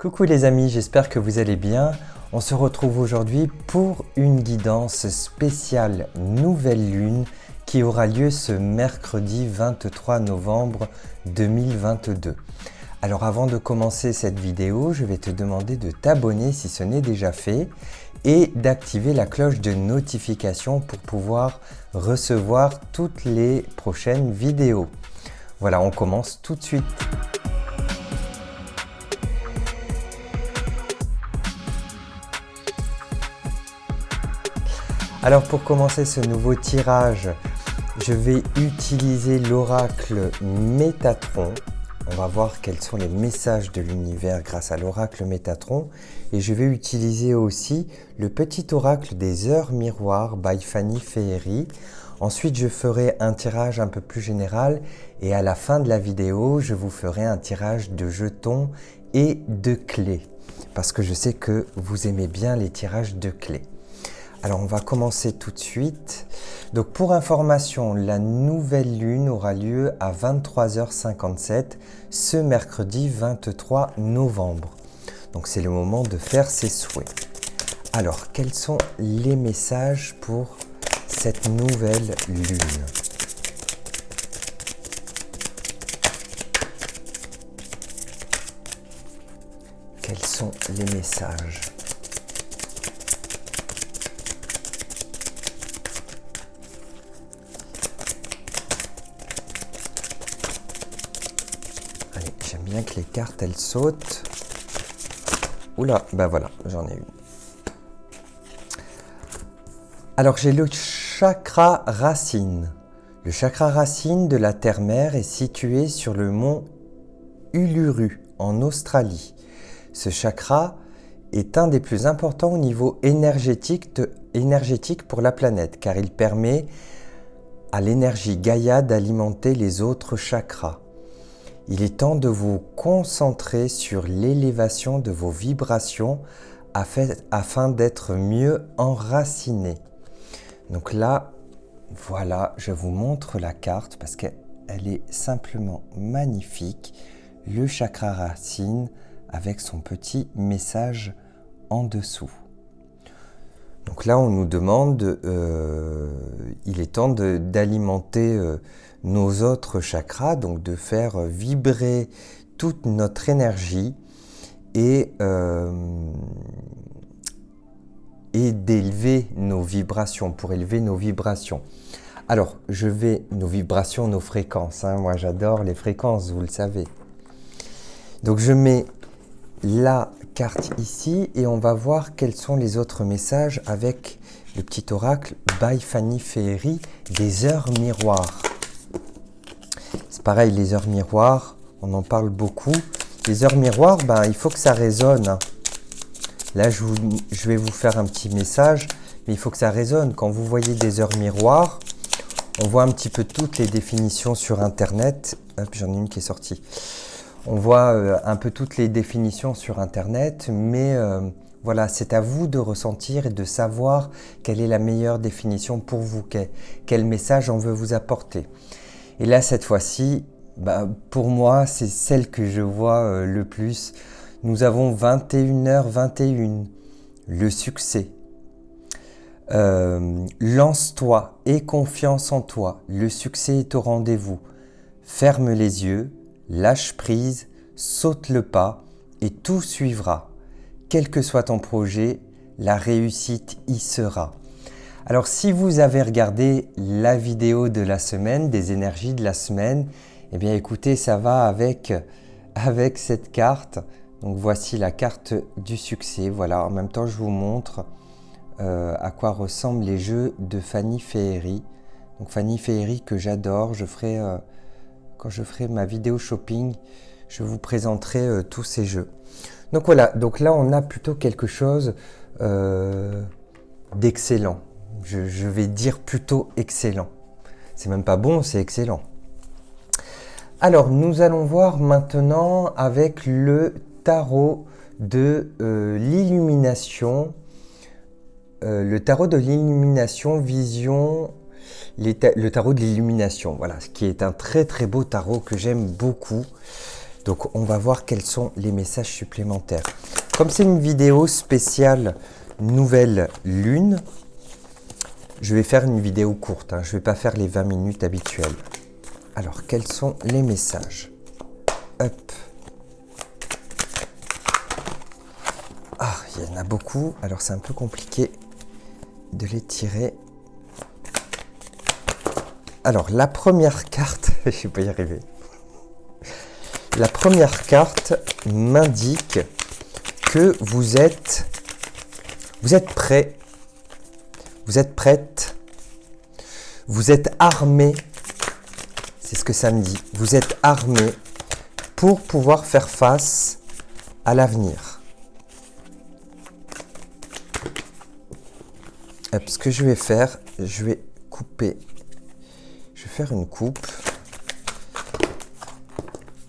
Coucou les amis, j'espère que vous allez bien. On se retrouve aujourd'hui pour une guidance spéciale nouvelle lune qui aura lieu ce mercredi 23 novembre 2022. Alors avant de commencer cette vidéo, je vais te demander de t'abonner si ce n'est déjà fait et d'activer la cloche de notification pour pouvoir recevoir toutes les prochaines vidéos. Voilà, on commence tout de suite. Alors pour commencer ce nouveau tirage, je vais utiliser l'oracle Métatron. On va voir quels sont les messages de l'univers grâce à l'oracle Métatron. Et je vais utiliser aussi le petit oracle des heures miroirs by Fanny Féerie. Ensuite, je ferai un tirage un peu plus général et à la fin de la vidéo, je vous ferai un tirage de jetons et de clés. Parce que je sais que vous aimez bien les tirages de clés. Alors on va commencer tout de suite. Donc pour information, la nouvelle lune aura lieu à 23h57 ce mercredi 23 novembre. Donc c'est le moment de faire ses souhaits. Alors quels sont les messages pour cette nouvelle lune ? Quels sont les messages ? J'aime bien que les cartes, elles sautent. Oula, ben voilà, j'en ai une. Alors, j'ai le chakra racine. Le chakra racine de la terre-mère est situé sur le mont Uluru, en Australie. Ce chakra est un des plus importants au niveau énergétique pour la planète, car il permet à l'énergie Gaïa d'alimenter les autres chakras. Il est temps de vous concentrer sur l'élévation de vos vibrations afin d'être mieux enraciné. Donc là, voilà, je vous montre la carte parce qu'elle est simplement magnifique. Le chakra racine avec son petit message en dessous. Donc là, on nous demande, il est temps d'alimenter nos autres chakras, donc de faire vibrer toute notre énergie et d'élever nos vibrations, pour élever nos vibrations. Alors, nos vibrations, nos fréquences, hein, moi j'adore les fréquences, vous le savez. Donc je mets la carte ici et on va voir quels sont les autres messages avec le petit oracle by Fanny Féerie des heures miroirs. C'est pareil, les heures miroirs, on en parle beaucoup. Les heures miroirs, ben, il faut que ça résonne. Là, je vais vous faire un petit message, mais il faut que ça résonne. Quand vous voyez des heures miroirs, on voit un petit peu toutes les définitions sur Internet. Hop, j'en ai une qui est sortie. On voit un peu toutes les définitions sur Internet, mais voilà, c'est à vous de ressentir et de savoir quelle est la meilleure définition pour vous, quel message on veut vous apporter. Et là, cette fois-ci, bah, pour moi, c'est celle que je vois le plus. Nous avons 21h21, le succès. Lance-toi, aie confiance en toi, le succès est au rendez-vous. Ferme les yeux, lâche prise, saute le pas et tout suivra. Quel que soit ton projet, la réussite y sera. Alors si vous avez regardé la vidéo de la semaine, des énergies de la semaine, eh bien écoutez, ça va avec cette carte. Donc voici la carte du succès. Voilà, en même temps je vous montre à quoi ressemblent les jeux de Fanny Féerie. Donc Fanny Féerie que j'adore, quand je ferai ma vidéo shopping, je vous présenterai tous ces jeux. Donc voilà, donc là on a plutôt quelque chose d'excellent. Je vais dire plutôt excellent. C'est même pas bon, c'est excellent. Alors, nous allons voir maintenant avec le tarot de l'illumination. Le tarot de l'illumination, vision, le tarot de l'illumination. Voilà, ce qui est un très très beau tarot que j'aime beaucoup. Donc on va voir quels sont les messages supplémentaires. Comme c'est une vidéo spéciale nouvelle lune, je vais faire une vidéo courte, hein. Je ne vais pas faire les 20 minutes habituelles. Alors, quels sont les messages? Hop. Ah, il y en a beaucoup, alors c'est un peu compliqué de les tirer. Alors, la première carte, je ne vais pas y arriver. La première carte m'indique que vous êtes prêt, vous êtes prête, vous êtes armé, c'est ce que ça me dit, vous êtes armé pour pouvoir faire face à l'avenir. Ce que je vais faire, je vais couper, je vais faire une coupe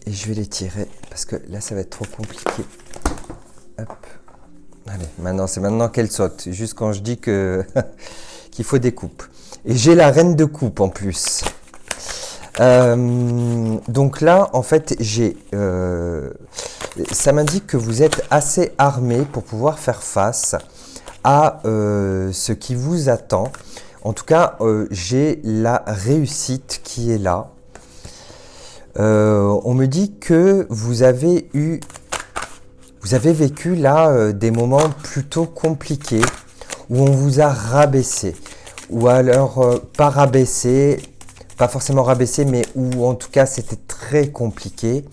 et je vais les tirer parce que là ça va être trop compliqué. Hop. Allez, maintenant c'est maintenant qu'elle saute, juste quand je dis que qu'il faut des coupes. Et j'ai la reine de coupe en plus. Donc là, en fait, ça m'indique que vous êtes assez armé pour pouvoir faire face à ce qui vous attend. En tout cas, j'ai la réussite qui est là. On me dit que vous avez vécu là des moments plutôt compliqués où on vous a rabaissé. Ou alors pas rabaissé, pas forcément rabaissé, mais où en tout cas c'était très compliqué.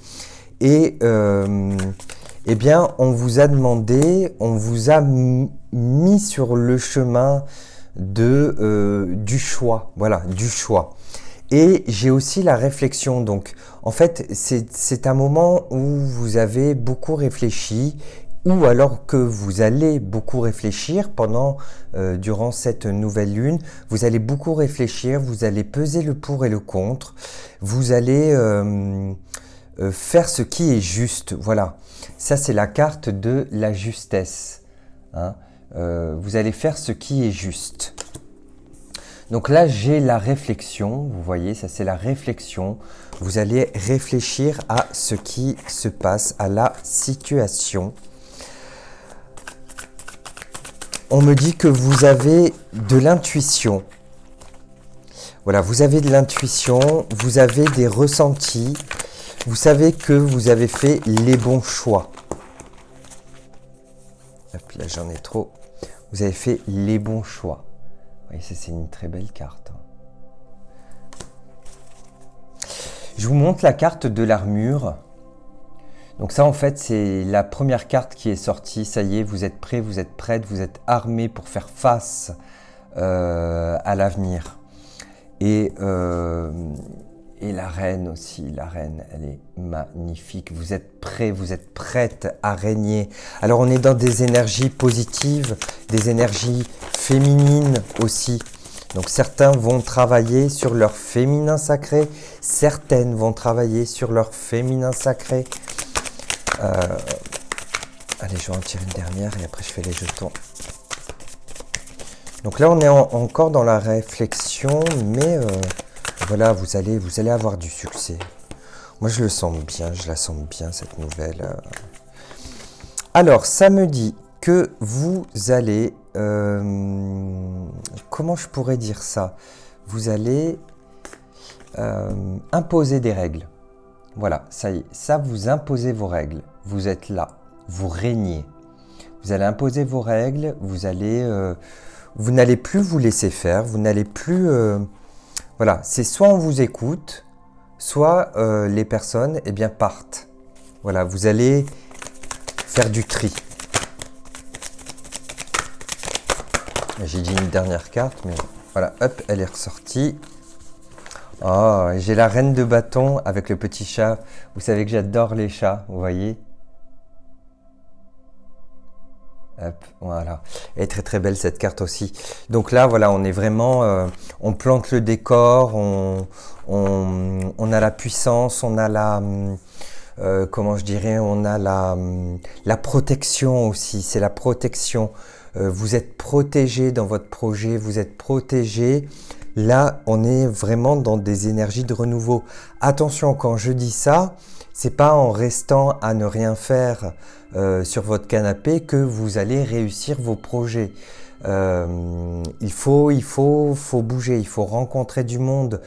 Et eh bien on vous a demandé, on vous a mis sur le chemin du choix, voilà, du choix. Et j'ai aussi la réflexion, donc en fait c'est un moment où vous avez beaucoup réfléchi, ou alors que vous allez beaucoup réfléchir durant cette nouvelle lune, vous allez beaucoup réfléchir, vous allez peser le pour et le contre, vous allez faire ce qui est juste, voilà. Ça c'est la carte de la justesse, hein. Vous allez faire ce qui est juste. Donc là j'ai la réflexion, vous voyez, ça c'est la réflexion. Vous allez réfléchir à ce qui se passe, à la situation. On me dit que vous avez de l'intuition. Voilà, vous avez de l'intuition, vous avez des ressentis. Vous savez que vous avez fait les bons choix. Hop, là j'en ai trop. Vous avez fait les bons choix. Oui, ça c'est une très belle carte. Je vous montre la carte de l'armure. Donc ça en fait c'est la première carte qui est sortie, ça y est, vous êtes prêts, vous êtes prêtes, vous êtes armés pour faire face à l'avenir. Et la reine aussi, la reine elle est magnifique, vous êtes prêts, vous êtes prêtes à régner. Alors on est dans des énergies positives, des énergies féminines aussi. Donc certains vont travailler sur leur féminin sacré, certaines vont travailler sur leur féminin sacré. Allez, je vais en tirer une dernière et après je fais les jetons. Donc là, on est encore dans la réflexion, mais voilà, vous allez avoir du succès. Moi, je le sens bien, je la sens bien, cette nouvelle. Alors, ça me dit que vous allez... comment je pourrais dire ça? Vous allez imposer des règles. Voilà, ça y est, ça vous imposez vos règles. Vous êtes là, vous régnez. Vous allez imposer vos règles, vous n'allez plus vous laisser faire, vous n'allez plus... voilà, c'est soit on vous écoute, soit les personnes eh bien, partent. Voilà, vous allez faire du tri. J'ai dit une dernière carte, mais voilà, hop, elle est ressortie. Oh, j'ai la reine de bâton avec le petit chat. Vous savez que j'adore les chats, vous voyez? Hop, voilà. Elle est très très belle cette carte aussi. Donc là, voilà, on est vraiment... on plante le décor, on a la puissance, on a la... comment je dirais? On a la protection aussi, c'est la protection. Vous êtes protégé dans votre projet, vous êtes protégé. Là, on est vraiment dans des énergies de renouveau. Attention, quand je dis ça, c'est pas en restant à ne rien faire sur votre canapé que vous allez réussir vos projets. Il faut bouger, il faut rencontrer du monde,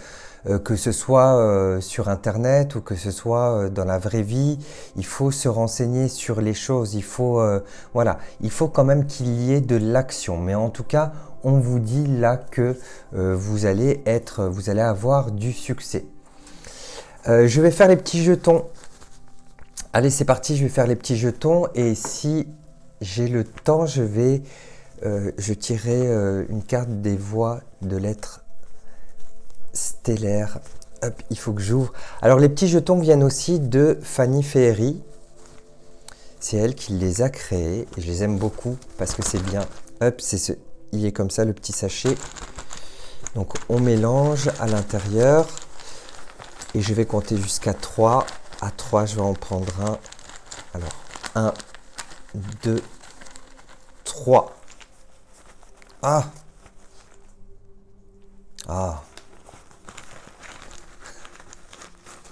que ce soit sur Internet ou que ce soit dans la vraie vie. Il faut se renseigner sur les choses, voilà, il faut quand même qu'il y ait de l'action. Mais en tout cas, on vous dit là que vous allez avoir du succès. Je vais faire les petits jetons. Allez, c'est parti, je vais faire les petits jetons et si j'ai le temps, je tirerai une carte des voix de lettres stellaires. Hop, il faut que j'ouvre. Alors, les petits jetons viennent aussi de Fanny Féery. C'est elle qui les a créés et je les aime beaucoup parce que c'est bien. Hop, il est comme ça le petit sachet. Donc, on mélange à l'intérieur et je vais compter jusqu'à 3. À 3, je vais en prendre un. Alors, 1, 2, 3. Ah! Ah!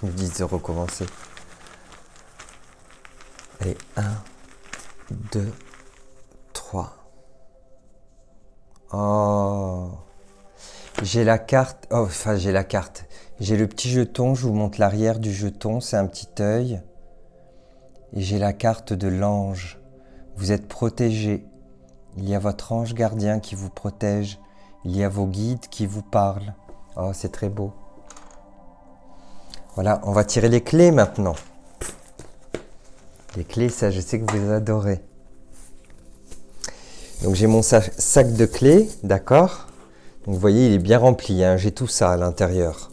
Ils me disent de recommencer. Allez, 1, 2, 3. Oh! J'ai la carte. Oh, enfin, j'ai la carte. J'ai le petit jeton, je vous montre l'arrière du jeton, c'est un petit œil. Et j'ai la carte de l'ange. Vous êtes protégé. Il y a votre ange gardien qui vous protège. Il y a vos guides qui vous parlent. Oh, c'est très beau. Voilà, on va tirer les clés maintenant. Les clés, ça, je sais que vous adorez. Donc, j'ai mon sac de clés, d'accord? Donc, vous voyez, il est bien rempli, hein. J'ai tout ça à l'intérieur.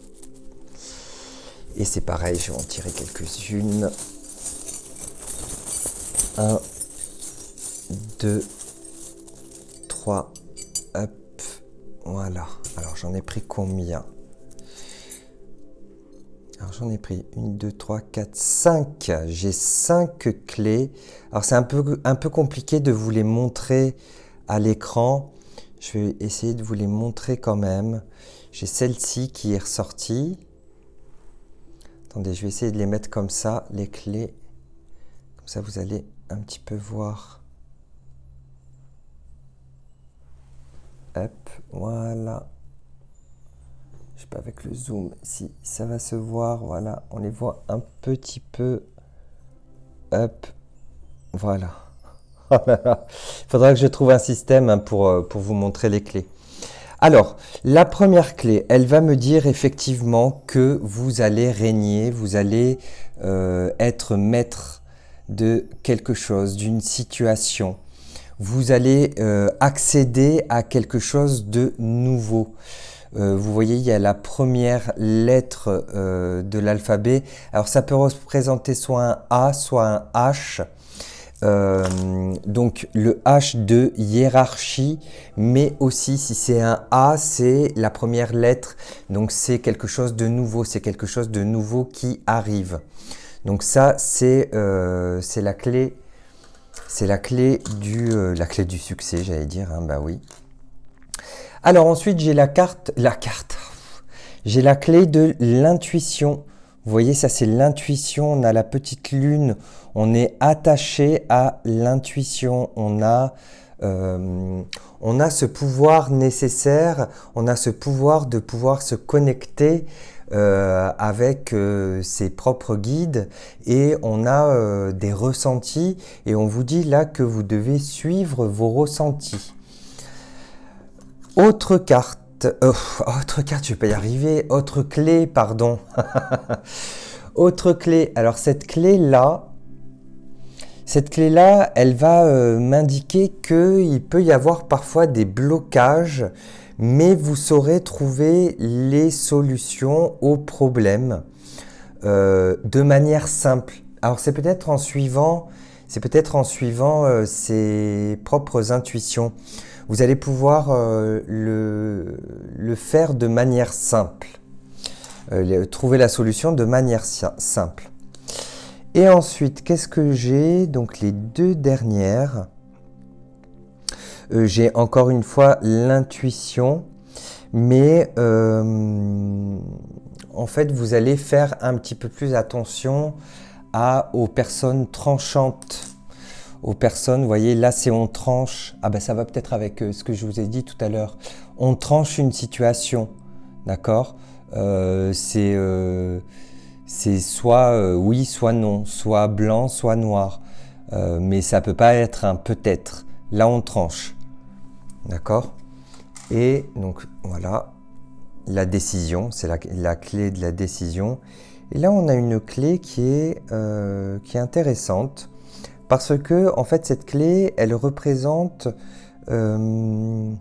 Et c'est pareil, je vais en tirer quelques-unes. 1, 2, 3, hop, voilà. Alors, j'en ai pris combien? Alors, j'en ai pris 1, 2, 3, 4, 5. J'ai 5 clés. Alors, c'est un peu compliqué de vous les montrer à l'écran. Je vais essayer de vous les montrer quand même. J'ai celle-ci qui est ressortie. Attendez, je vais essayer de les mettre comme ça, les clés. Comme ça, vous allez un petit peu voir. Hop, voilà. Je sais pas avec le zoom si ça va se voir. Voilà, on les voit un petit peu. Hop, voilà. Oh là là. Il faudra que je trouve un système pour vous montrer les clés. Alors, la première clé, elle va me dire effectivement que vous allez régner, vous allez être maître de quelque chose, d'une situation. Vous allez accéder à quelque chose de nouveau. Vous voyez, il y a la première lettre de l'alphabet. Alors, ça peut représenter soit un A, soit un H. Donc le H de hiérarchie, mais aussi si c'est un A, c'est la première lettre, donc c'est quelque chose de nouveau, c'est quelque chose de nouveau qui arrive. Donc ça c'est la clé du succès, j'allais dire, hein, bah oui. Alors ensuite j'ai j'ai la clé de l'intuition. Vous voyez, ça c'est l'intuition, on a la petite lune, on est attaché à l'intuition, on a ce pouvoir nécessaire, on a ce pouvoir de pouvoir se connecter avec ses propres guides et on a des ressentis et on vous dit là que vous devez suivre vos ressentis. Autre carte. Autre carte, je vais pas y arriver. Autre clé, pardon. Autre clé. Alors cette clé-là, elle va m'indiquer qu'il peut y avoir parfois des blocages, mais vous saurez trouver les solutions aux problèmes de manière simple. Alors c'est peut-être en suivant ses propres intuitions. Vous allez pouvoir le faire de manière simple, trouver la solution de manière simple. Et ensuite, qu'est-ce que j'ai? Donc les deux dernières, j'ai encore une fois l'intuition, mais en fait, vous allez faire un petit peu plus attention aux personnes tranchantes. Aux personnes, vous voyez, là c'est on tranche. Ah ben ça va peut-être avec ce que je vous ai dit tout à l'heure. On tranche une situation, d'accord? C'est soit oui, soit non, soit blanc, soit noir. Mais ça peut pas être un peut-être. Là on tranche, d'accord? Et donc voilà, la décision, c'est la clé de la décision. Et là on a une clé qui est intéressante. Parce que, en fait, cette clé, elle représente une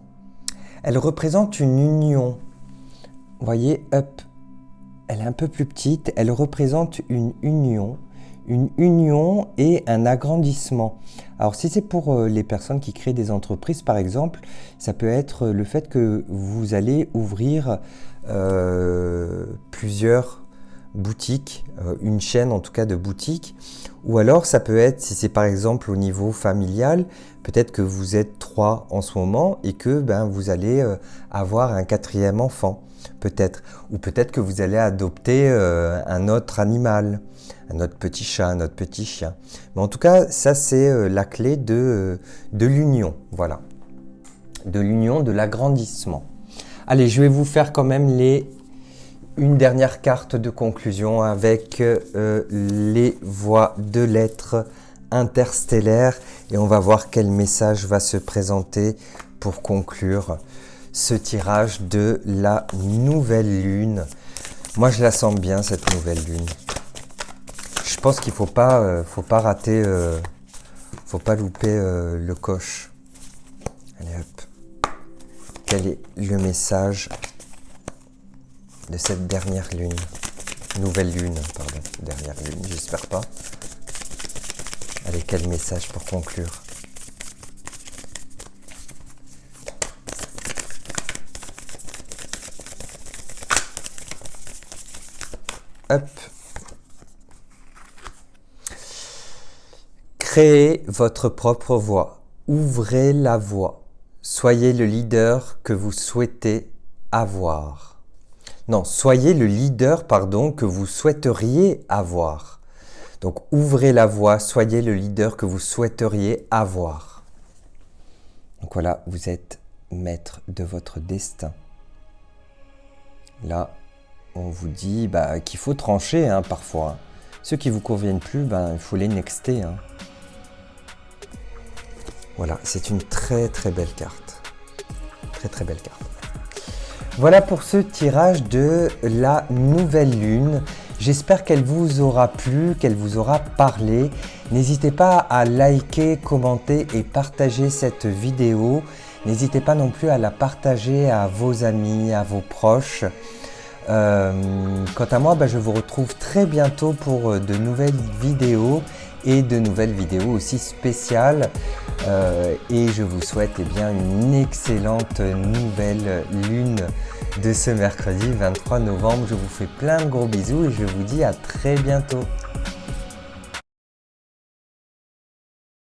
union. Vous voyez, hop, elle est un peu plus petite, elle représente une union et un agrandissement. Alors, si c'est pour les personnes qui créent des entreprises, par exemple, ça peut être le fait que vous allez ouvrir plusieurs boutiques, une chaîne en tout cas de boutiques, ou alors ça peut être, si c'est par exemple au niveau familial, peut-être que vous êtes 3 en ce moment et que vous allez avoir un 4e enfant, peut-être, ou peut-être que vous allez adopter un autre animal, un autre petit chat, un autre petit chien. Mais en tout cas, ça c'est la clé de l'union, voilà, de l'union, de l'agrandissement. Allez, je vais vous faire quand même une dernière carte de conclusion avec les voies de lettres interstellaires et on va voir quel message va se présenter pour conclure ce tirage de la nouvelle lune. Moi je la sens bien cette nouvelle lune. Je pense qu'il faut pas rater, faut pas louper le coche. Allez hop. Quel est le message de cette dernière lune, nouvelle lune, pardon, dernière lune, j'espère pas. Allez, quel message pour conclure? Hop. Créez votre propre voie, ouvrez la voie, soyez le leader que vous souhaitez avoir. Non, soyez le leader, que vous souhaiteriez avoir. Donc, ouvrez la voie, soyez le leader que vous souhaiteriez avoir. Donc voilà, vous êtes maître de votre destin. Là, on vous dit qu'il faut trancher parfois. Ceux qui ne vous conviennent plus, il faut les nexter. Voilà, c'est une très très belle carte. Très très belle carte. Voilà pour ce tirage de la nouvelle lune. J'espère qu'elle vous aura plu, qu'elle vous aura parlé. N'hésitez pas à liker, commenter et partager cette vidéo. N'hésitez pas non plus à la partager à vos amis, à vos proches. Quant à moi, je vous retrouve très bientôt pour de nouvelles vidéos et de nouvelles vidéos aussi spéciales. Et je vous souhaite une excellente nouvelle lune de ce mercredi 23 novembre. Je vous fais plein de gros bisous et je vous dis à très bientôt.